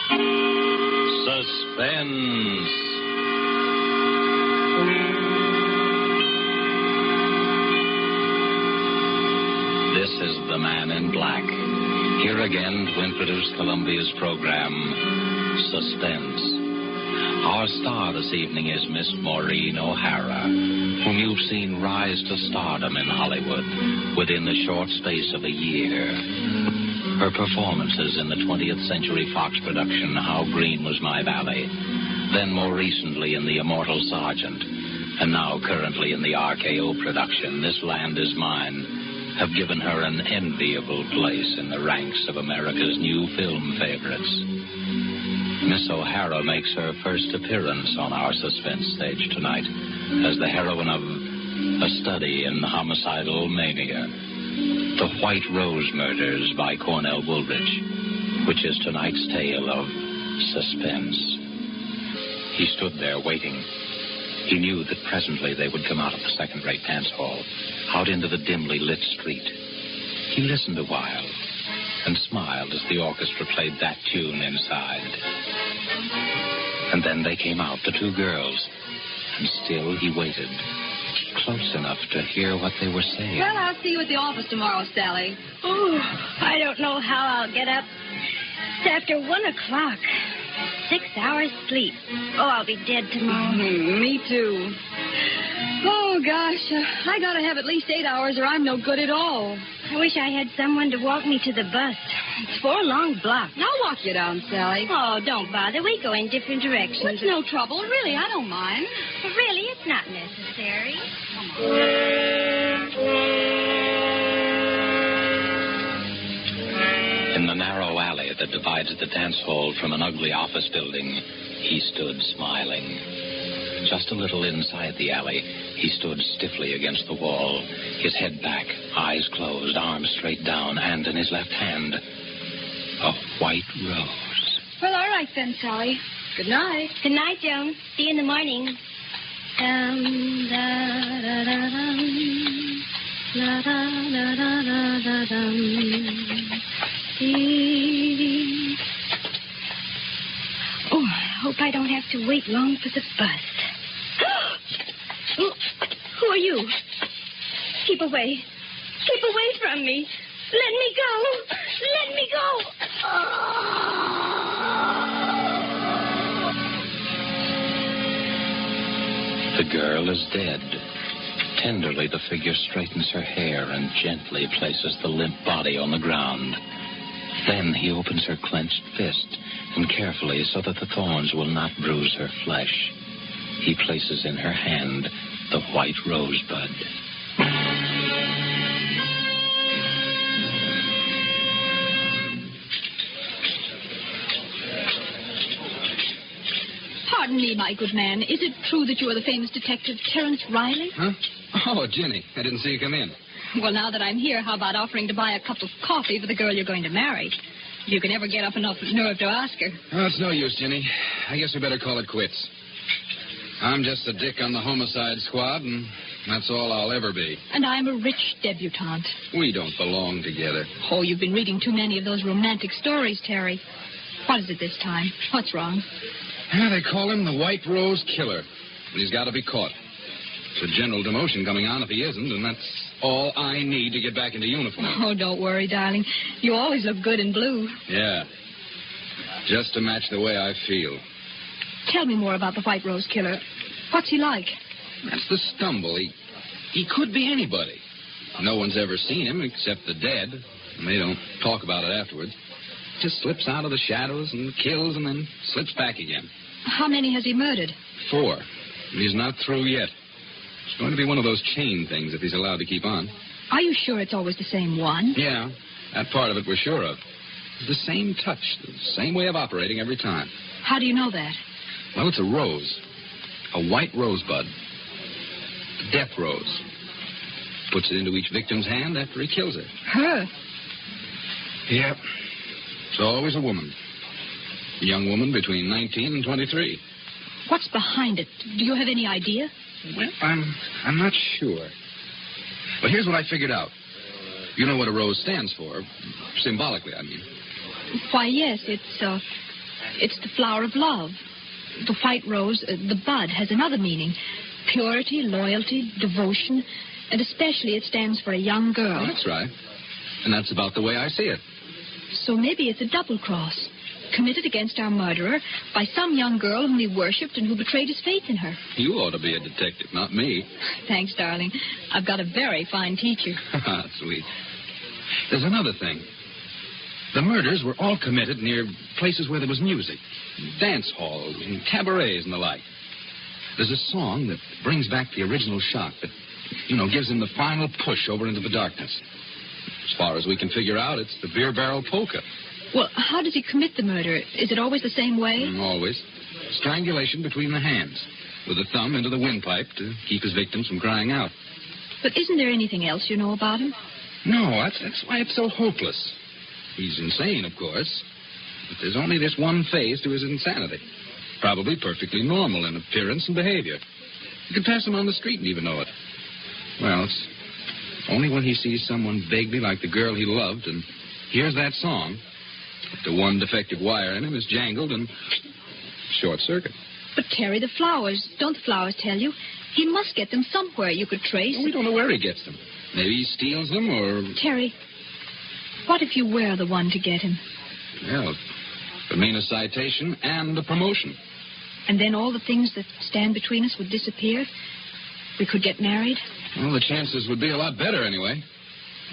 Suspense. This is The Man in Black. Here again to introduce Columbia's program, Suspense. Our star this evening is Miss Maureen O'Hara, whom you've seen rise to stardom in Hollywood within the short space of a year. Her performances in the 20th Century Fox production, How Green Was My Valley, then more recently in The Immortal Sergeant, and now currently in the RKO production, This Land Is Mine, have given her an enviable place in the ranks of America's new film favorites. Miss O'Hara makes her first appearance on our Suspense stage tonight as the heroine of A Study in Homicidal Mania, The White Rose Murders by Cornell Woolridge, which is tonight's tale of suspense. He stood there waiting. He knew that presently they would come out of the second-rate dance hall, out into the dimly lit street. He listened a while and smiled as the orchestra played that tune inside. And then they came out, the two girls, and still he waited, close enough to hear what they were saying. Well, I'll see you at the office tomorrow, Sally. Oh, I don't know how I'll get up. It's after 1 o'clock. 6 hours sleep. Oh, I'll be dead tomorrow. Me too. Oh, gosh. I gotta have at least 8 hours or I'm no good at all. I wish I had someone to walk me to the bus. It's 4 long blocks. I'll walk you down, Sally. Oh, don't bother. We go in different directions. It's no trouble. Really, I don't mind. But really, it's not necessary. Come on. In the narrow alley that divides the dance hall from an ugly office building, he stood smiling. Just a little inside the alley, he stood stiffly against the wall, his head back, eyes closed, arms straight down, and in his left hand, a white rose. Well, all right then, Sally. Good night. Good night, Joan. See you in the morning. Dum, da, da, da, dum. La, da, da, da, da, da, dum. Oh, I hope I don't have to wait long for the bus. Who are you? Keep away. Keep away from me. Let me go. Let me go. The girl is dead. Tenderly, the figure straightens her hair and gently places the limp body on the ground. Then he opens her clenched fist, and carefully, so that the thorns will not bruise her flesh, he places in her hand the white rosebud. Pardon me, my good man. Is it true that you are the famous detective Terence Riley? Huh? Oh, Jenny, I didn't see you come in. Well, now that I'm here, how about offering to buy a cup of coffee for the girl you're going to marry? If you can ever get up enough nerve to ask her. Oh, it's no use, Jenny. I guess we better call it quits. I'm just a dick on the homicide squad, and that's all I'll ever be. And I'm a rich debutante. We don't belong together. Oh, you've been reading too many of those romantic stories, Terry. What is it this time? What's wrong? Yeah, they call him the White Rose Killer, and he's got to be caught. It's a general demotion coming on if he isn't, and that's all I need to get back into uniform. Oh, don't worry, darling. You always look good in blue. Yeah. Just to match the way I feel. Tell me more about the White Rose Killer. What's he like? That's the stumble. He could be anybody. No one's ever seen him except the dead, and they don't talk about it afterwards. Just slips out of the shadows and kills and then slips back again. How many has he murdered? 4. And he's not through yet. It's going to be one of those chain things if he's allowed to keep on. Are you sure it's always the same one? Yeah, that part of it we're sure of. The same touch, the same way of operating every time. How do you know that? Well, it's a rose. A white rosebud. A death rose. Puts it into each victim's hand after he kills her. Her? Yep. It's always a woman. A young woman between 19 and 23. What's behind it? Do you have any idea? Well, I'm not sure. But here's what I figured out. You know what a rose stands for. Symbolically, I mean. Why, yes, it's It's the flower of love. The white rose, the bud, has another meaning. Purity, loyalty, devotion, and especially it stands for a young girl. Oh, that's right. And that's about the way I see it. So maybe it's a double cross, committed against our murderer by some young girl whom he worshipped and who betrayed his faith in her. You ought to be a detective, not me. Thanks, darling. I've got a very fine teacher. Sweet. There's another thing. The murders were all committed near places where there was music, dance halls and cabarets and the like. There's a song that brings back the original shock that, gives him the final push over into the darkness. As far as we can figure out, it's the beer barrel polka. Well, how does he commit the murder? Is it always the same way? Always. Strangulation between the hands, with the thumb into the windpipe to keep his victims from crying out. But isn't there anything else you know about him? No, that's why it's so hopeless. He's insane, of course, but there's only this one phase to his insanity. Probably perfectly normal in appearance and behavior. You could pass him on the street and even know it. Well, it's only when he sees someone vaguely like the girl he loved and hears that song that the one defective wire in him is jangled and short circuit. But, Terry, the flowers, don't the flowers tell you? He must get them somewhere you could trace. Well, we don't know where he gets them. Maybe he steals them or... Terry, what if you were the one to get him? Well, it would mean a citation and a promotion. And then all the things that stand between us would disappear? We could get married? Well, the chances would be a lot better anyway.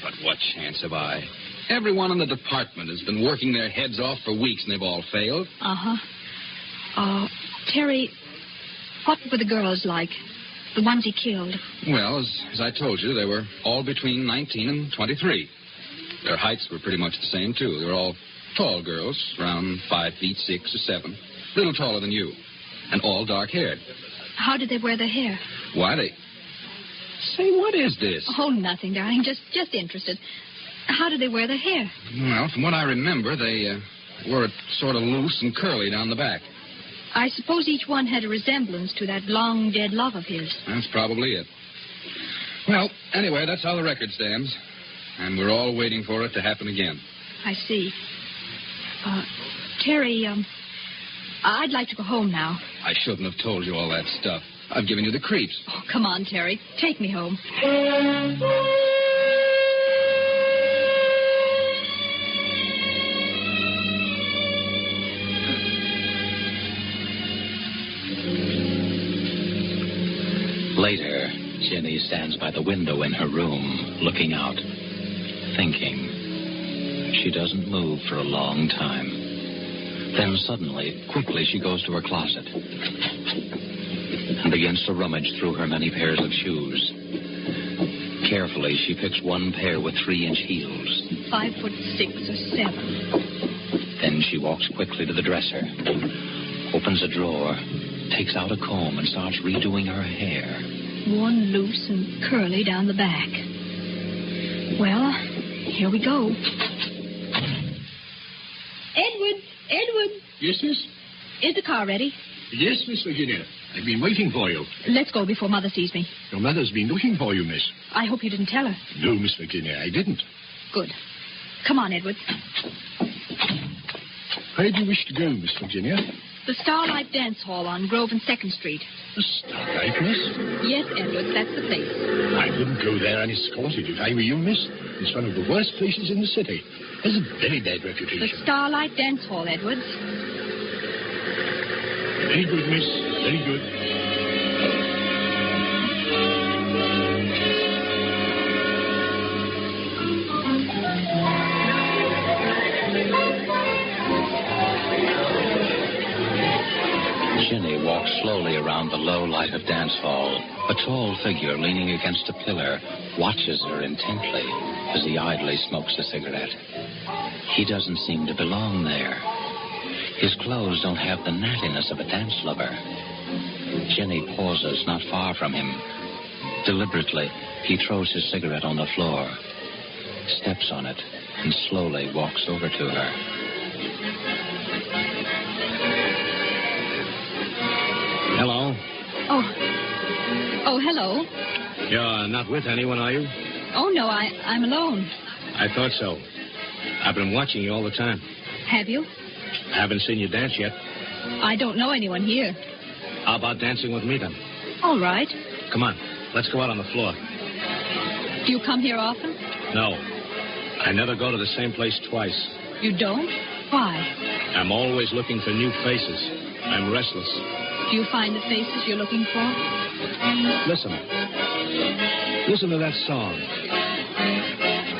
But what chance have I? Everyone in the department has been working their heads off for weeks, and they've all failed. Terry, what were the girls like? The ones he killed? Well, as I told you, they were all between 19 and 23. Their heights were pretty much the same, too. They were all tall girls, around 5 feet 6 or 7. A little taller than you. And all dark-haired. How did they wear their hair? Why, they... Say, what is this? Oh, nothing, darling. Just interested. How did they wear their hair? Well, from what I remember, they wore it sort of loose and curly down the back. I suppose each one had a resemblance to that long-dead love of his. That's probably it. Well, anyway, that's how the record stands. And we're all waiting for it to happen again. I see. Terry, I'd like to go home now. I shouldn't have told you all that stuff. I've given you the creeps. Oh, come on, Terry. Take me home. Later, Jenny stands by the window in her room, looking out, thinking. She doesn't move for a long time. Then suddenly, quickly, she goes to her closet and begins to rummage through her many pairs of shoes. Carefully, she picks one pair with 3-inch heels. 5'6" or 7. Then she walks quickly to the dresser, opens a drawer, takes out a comb, and starts redoing her hair. One loose and curly down the back. Well, here we go. Edward. Yes, miss? Is the car ready? Yes, Miss Virginia. I've been waiting for you. Let's go before Mother sees me. Your mother's been looking for you, miss. I hope you didn't tell her. No, Miss Virginia, I didn't. Good. Come on, Edward. Where do you wish to go, Miss Virginia? The Starlight Dance Hall on Grove and 2nd Street. The Starlight, miss? Yes, Edward, that's the place. I wouldn't go there unescorted if I were you, miss. It's one of the worst places in the city. Has a very bad reputation. The Starlight Dance Hall, Edward. Very good, miss. Very good. Jenny walks slowly around the low light of dance hall. A tall figure leaning against a pillar watches her intently as he idly smokes a cigarette. He doesn't seem to belong there. His clothes don't have the nattiness of a dance lover. Jenny pauses not far from him. Deliberately, he throws his cigarette on the floor, steps on it, and slowly walks over to her. Hello. Oh, hello. You're not with anyone, are you? Oh, no, I'm alone. I thought so. I've been watching you all the time. Have you? I haven't seen you dance yet. I don't know anyone here. How about dancing with me, then? All right. Come on. Let's go out on the floor. Do you come here often? No. I never go to the same place twice. You don't? Why? I'm always looking for new faces. I'm restless. Do you find the faces you're looking for? Listen. Listen to that song.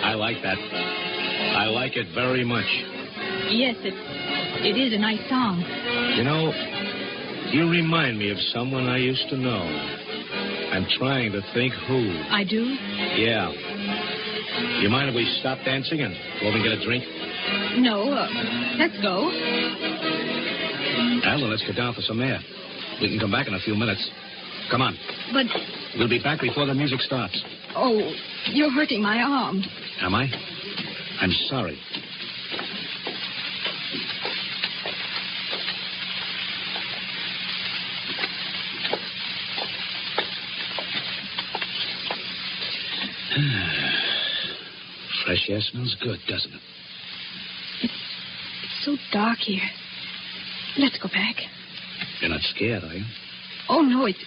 I like that. I like it very much. Yes, it is a nice song. You know, you remind me of someone I used to know. I'm trying to think who. I do? Yeah. You mind if we stop dancing and go over and get a drink? No, let's go. Well, then let's get down for some air. We can come back in a few minutes. Come on. But... We'll be back before the music starts. Oh, you're hurting my arm. Am I? I'm sorry. Fresh air smells good, doesn't it? It's so dark here. Let's go back. You're not scared, are you? Oh, no, it's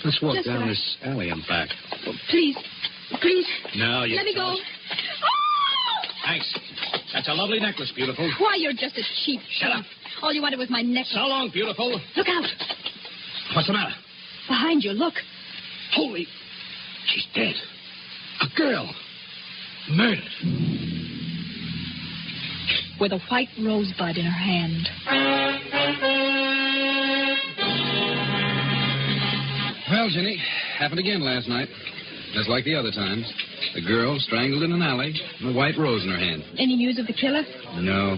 Let's walk just down that this alley and back. Oh, please. No, you Let me go. don't. Oh! Thanks. That's a lovely necklace, beautiful. Why, you're just a cheap... Shut up. All you wanted was my necklace. So long, beautiful. Look out. What's the matter? Behind you, look. Holy... She's dead. A girl. Murdered. With a white rosebud in her hand. Well, Jenny, happened again last night. Just like the other times. A girl strangled in an alley and a white rose in her hand. Any news of the killer? No.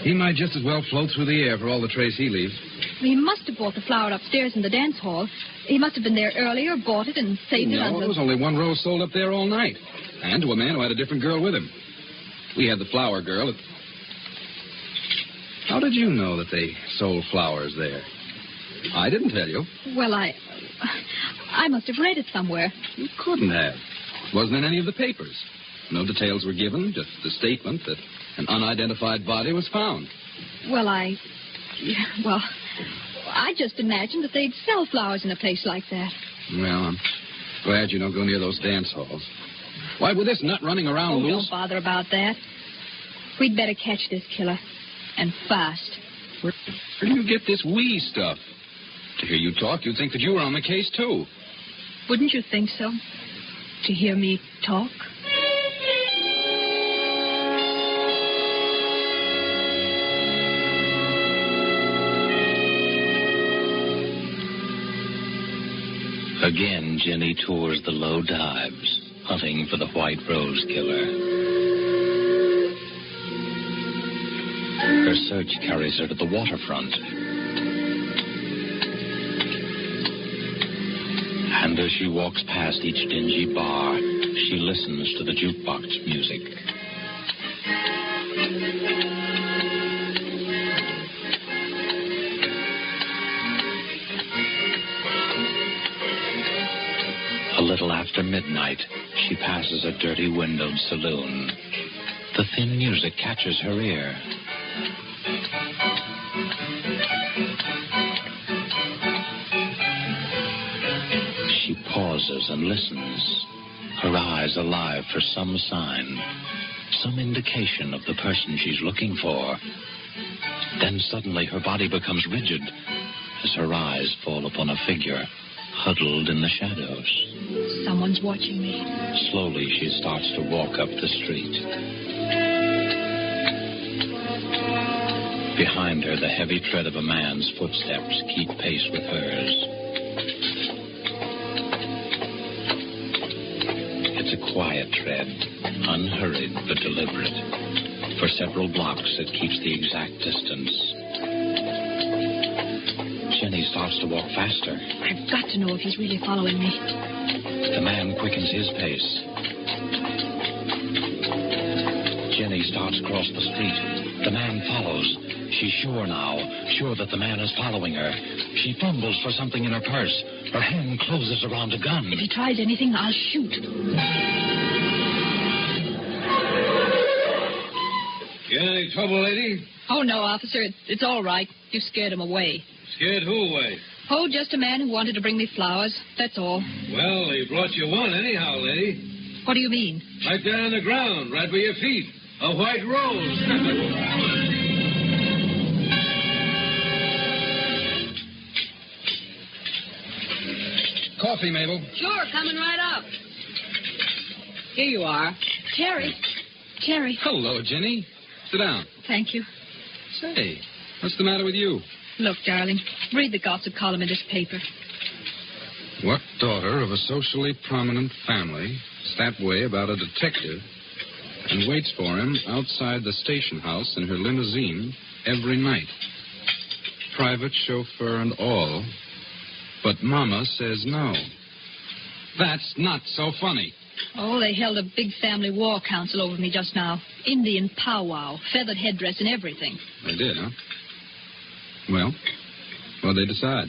He might just as well float through the air for all the trace he leaves. He must have bought the flower upstairs in the dance hall. He must have been there earlier, bought it, and saved it No, until... there was only one rose sold up there all night. And to a man who had a different girl with him. We had the flower girl. How did you know that they sold flowers there? I didn't tell you. Well, I must have read it somewhere. You couldn't have. It wasn't in any of the papers. No details were given, just the statement that an unidentified body was found. Well, I just imagined that they'd sell flowers in a place like that. Well, I'm glad you don't go near those dance halls. Why, with this nut running around loose... Don't bother about that. We'd better catch this killer. And fast. Where do you get this wee stuff? To hear you talk, you'd think that you were on the case, too. Wouldn't you think so? To hear me talk? Again, Jenny tours the low dives, hunting for the White Rose Killer. Her search carries her to the waterfront. And as she walks past each dingy bar, she listens to the jukebox music. A little after midnight, she passes a dirty windowed saloon. The thin music catches her ear. She pauses and listens, her eyes alive for some sign, some indication of the person she's looking for. Then suddenly her body becomes rigid as her eyes fall upon a figure huddled in the shadows. Someone's watching me. Slowly she starts to walk up the street. Behind her, the heavy tread of a man's footsteps keep pace with hers. It's a quiet tread, unhurried but deliberate. For several blocks, it keeps the exact distance. Jenny starts to walk faster. I've got to know if he's really following me. The man quickens his pace. Jenny starts across the street. The man follows. She's sure now, sure that the man is following her. She fumbles for something in her purse. Her hand closes around a gun. If he tries anything, I'll shoot. You in any trouble, lady? Oh, no, officer. It's all right. You scared him away. Scared who away? Oh, just a man who wanted to bring me flowers. That's all. Well, he brought you one anyhow, lady. What do you mean? Right there on the ground, right by your feet. A white rose. Coffee, Mabel. Sure, coming right up. Here you are. Terry. Terry. Hello, Jenny. Sit down. Thank you. Say, what's the matter with you? Look, darling, read the gossip column in this paper. What daughter of a socially prominent family is that way about a detective and waits for him outside the station house in her limousine every night? Private chauffeur and all. But Mama says no. That's not so funny. Oh, they held a big family war council over me just now. Indian powwow, feathered headdress and everything. They did, huh? Well, what'd they decide?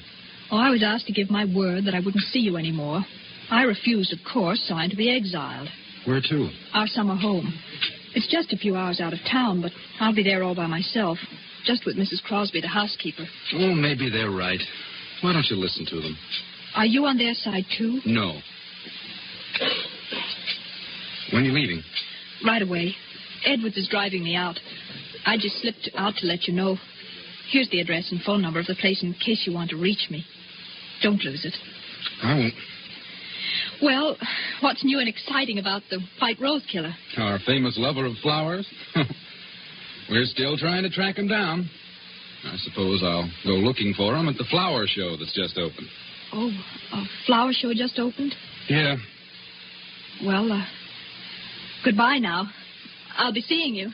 Oh, I was asked to give my word that I wouldn't see you anymore. I refused, of course, so I'm to be exiled. Where to? Our summer home. It's just a few hours out of town, but I'll be there all by myself, just with Mrs. Crosby, the housekeeper. Oh, maybe they're right. Why don't you listen to them? Are you on their side, too? No. When are you leaving? Right away. Edwards is driving me out. I just slipped out to let you know. Here's the address and phone number of the place in case you want to reach me. Don't lose it. I won't. Well, what's new and exciting about the White Rose Killer? Our famous lover of flowers? We're still trying to track him down. I suppose I'll go looking for him at the flower show that's just opened. Oh, a flower show just opened? Yeah. Well, goodbye now. I'll be seeing you.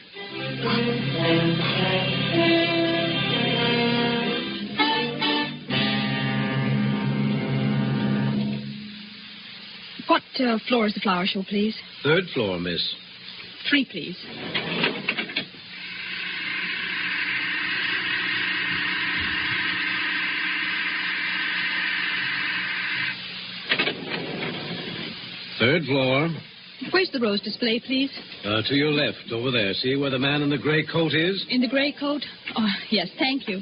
What floor is the flower show, please? 3rd floor, miss. 3, please. Third floor. Where's the rose display, please? To your left, over there. See where the man in the gray coat is? In the gray coat? Oh, yes, thank you.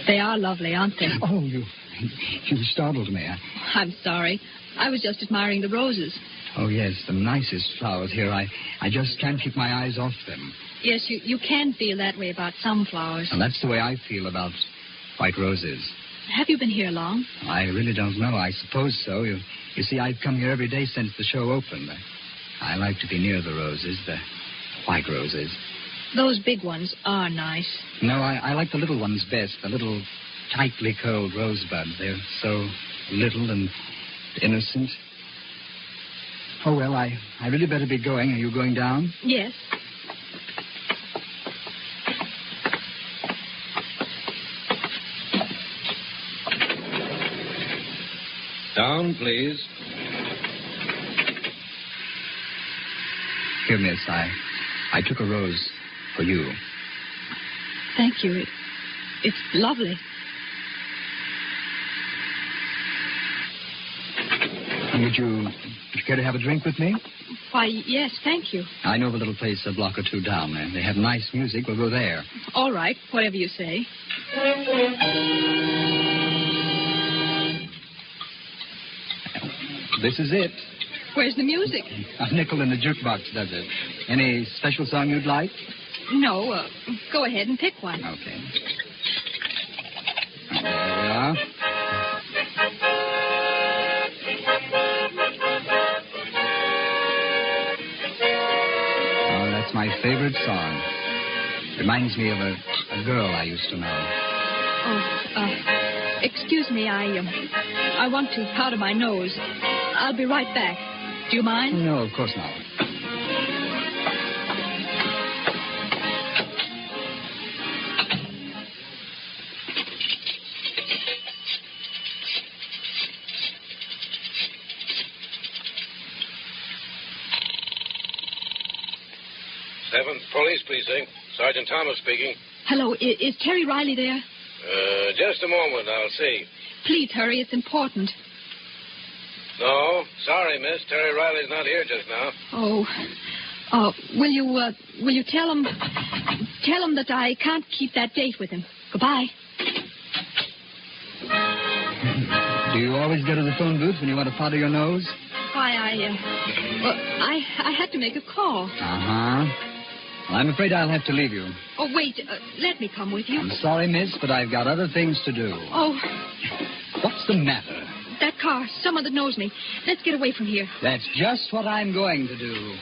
They are lovely, aren't they? Oh, you startled me. I'm sorry. I was just admiring the roses. Oh, yes, the nicest flowers here. I just can't keep my eyes off them. Yes, you can feel that way about some flowers. And that's the way I feel about white roses. Have you been here long? I really don't know. I suppose so. You see, I've come here every day since the show opened. I like to be near the roses, the white roses. Those big ones are nice. No, I like the little ones best, the little tightly curled rosebuds. They're so little and innocent. Oh, well, I really better be going. Are you going down? Yes. Down, please. Here, miss, I took a rose for you. Thank you. It's lovely. Would you care to have a drink with me? Why, yes, thank you. I know the little place a block or two down there. They have nice music. We'll go there. All right, whatever you say. This is it. Where's the music? A nickel in the jukebox does it. Any special song you'd like? No, go ahead and pick one. Okay. There we are. Oh, that's my favorite song. Reminds me of a girl I used to know. Oh, excuse me, I want to powder my nose. I'll be right back. Do you mind? No, of course not. Seventh Police Precinct. Sergeant Thomas speaking. Hello, is Terry Riley there? Just a moment, I'll see. Please hurry, it's important. No, sorry, miss. Terry Riley's not here just now. Will you tell him that I can't keep that date with him? Goodbye. Do you always go to the phone booth when you want to powder your nose? Why, I had to make a call. Uh-huh. Well, I'm afraid I'll have to leave you. Oh, wait. Let me come with you. I'm sorry, miss, but I've got other things to do. Oh, What's the matter? that car. Someone that knows me. Let's get away from here. That's just what I'm going to do.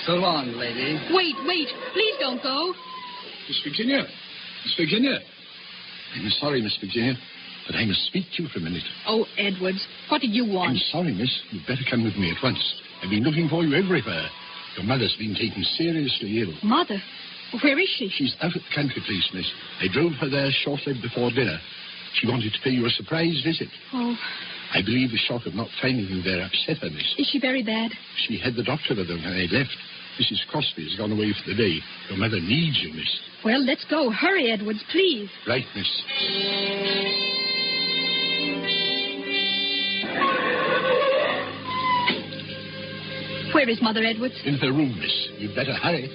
So long, lady. Wait. Please don't go. Miss Virginia. Miss Virginia. I'm sorry, Miss Virginia, but I must speak to you for a minute. Oh, Edwards, what did you want? I'm sorry, miss. You'd better come with me at once. I've been looking for you everywhere. Your mother's been taken seriously ill. Mother? Where is she? She's out at the country place, miss. I drove her there shortly before dinner. She wanted to pay you a surprise visit. Oh. I believe the shock of not finding you there upset her, miss. Is she very bad? She had the doctor with her when I left. Mrs. Crosby has gone away for the day. Your mother needs you, miss. Well, let's go. Hurry, Edwards, please. Right, miss. Where is Mother, Edwards? In her room, miss. You'd better hurry.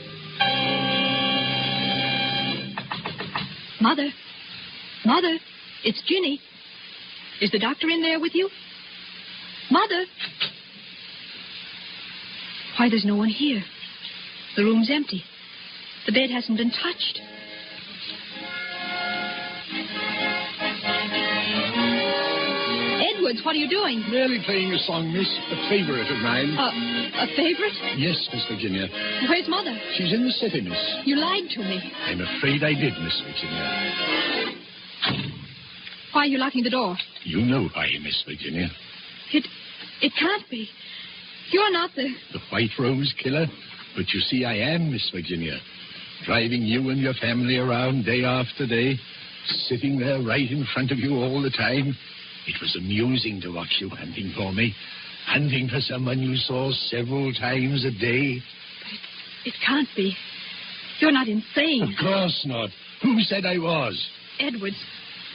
Mother, it's Ginny. Is the doctor in there with you? Mother? Why, there's no one here. The room's empty. The bed hasn't been touched. Edwards, what are you doing? Merely playing a song, miss. A favorite of mine. A favorite? Yes, Miss Virginia. Where's Mother? She's in the city, miss. You lied to me. I'm afraid I did, Miss Virginia. Why are you locking the door? You know why, Miss Virginia. It can't be. You're not the White Rose killer? But you see, I am, Miss Virginia. Driving you and your family around day after day. Sitting there right in front of you all the time. It was amusing to watch you hunting for me. Hunting for someone you saw several times a day. But it can't be. You're not insane. Of course not. Who said I was? Edwards,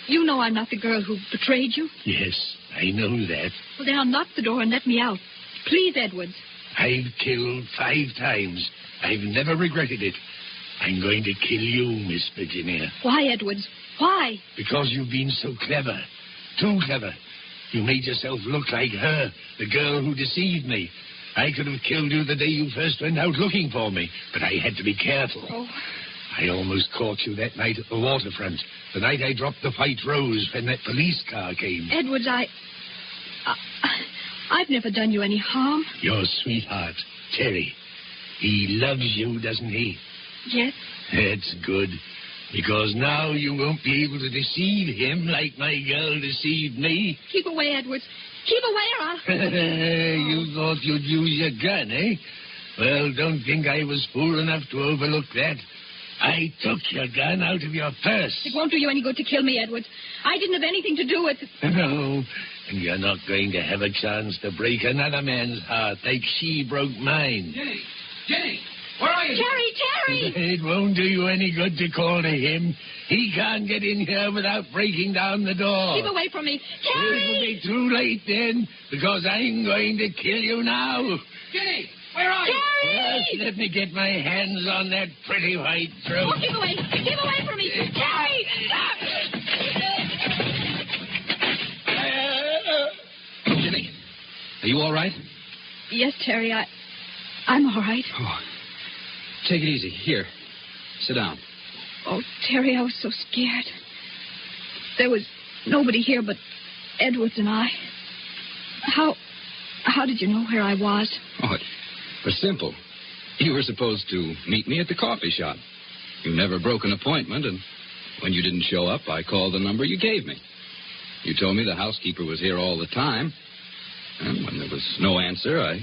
you know I'm not the girl who betrayed you. Yes, I know that. Well, then unlock the door and let me out. Please, Edwards. I've killed 5 times. I've never regretted it. I'm going to kill you, Miss Virginia. Why, Edwards? Why? Because you've been so clever. Too clever. You made yourself look like her, the girl who deceived me. I could have killed you the day you first went out looking for me, but I had to be careful. Oh. I almost caught you that night at the waterfront, the night I dropped the White Rose when that police car came. Edwards, I've never done you any harm. Your sweetheart, Terry. He loves you, doesn't he? Yes. That's good, because now you won't be able to deceive him like my girl deceived me. Keep away, Edwards. Keep away, or I'll... You thought you'd use your gun, eh? Well, don't think I was fool enough to overlook that. I took your gun out of your purse. It won't do you any good to kill me, Edwards. I didn't have anything to do with it. No, and you're not going to have a chance to break another man's heart like she broke mine. Jenny, where are you? Terry! It won't do you any good to call to him. He can't get in here without breaking down the door. Keep away from me. Terry! It will be too late then, because I'm going to kill you now. Jenny, where are you? Terry! Just let me get my hands on that pretty white throat. Oh, keep away. Keep away from me. Terry! Jenny, are you all right? Yes, Terry, I'm all right. Oh, take it easy. Here, sit down. Oh, Terry, I was so scared. There was nobody here but Edwards and I. How did you know where I was? Oh, it was simple. You were supposed to meet me at the coffee shop. You never broke an appointment, and when you didn't show up, I called the number you gave me. You told me the housekeeper was here all the time, and when there was no answer, I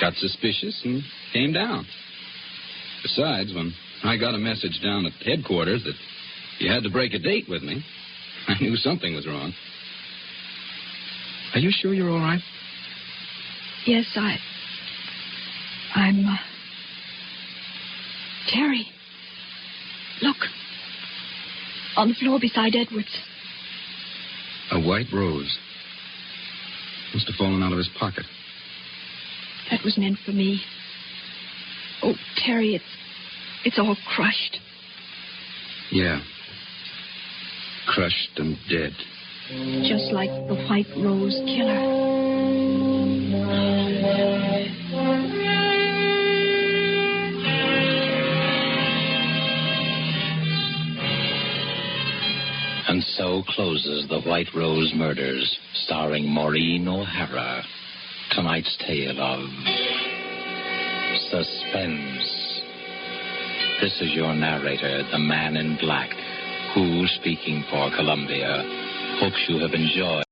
got suspicious and came down. Besides, when I got a message down at headquarters that you had to break a date with me, I knew something was wrong. Are you sure you're all right? Yes, I'm... Terry, look. On the floor beside Edwards. A white rose. Must have fallen out of his pocket. That was meant for me. Oh, Terry, it's all crushed. Yeah. Crushed and dead. Just like the White Rose Killer. And so closes The White Rose Murders, starring Maureen O'Hara. Tonight's tale of Suspense. This is your narrator, the Man in Black, who, speaking for Columbia, hopes you have enjoyed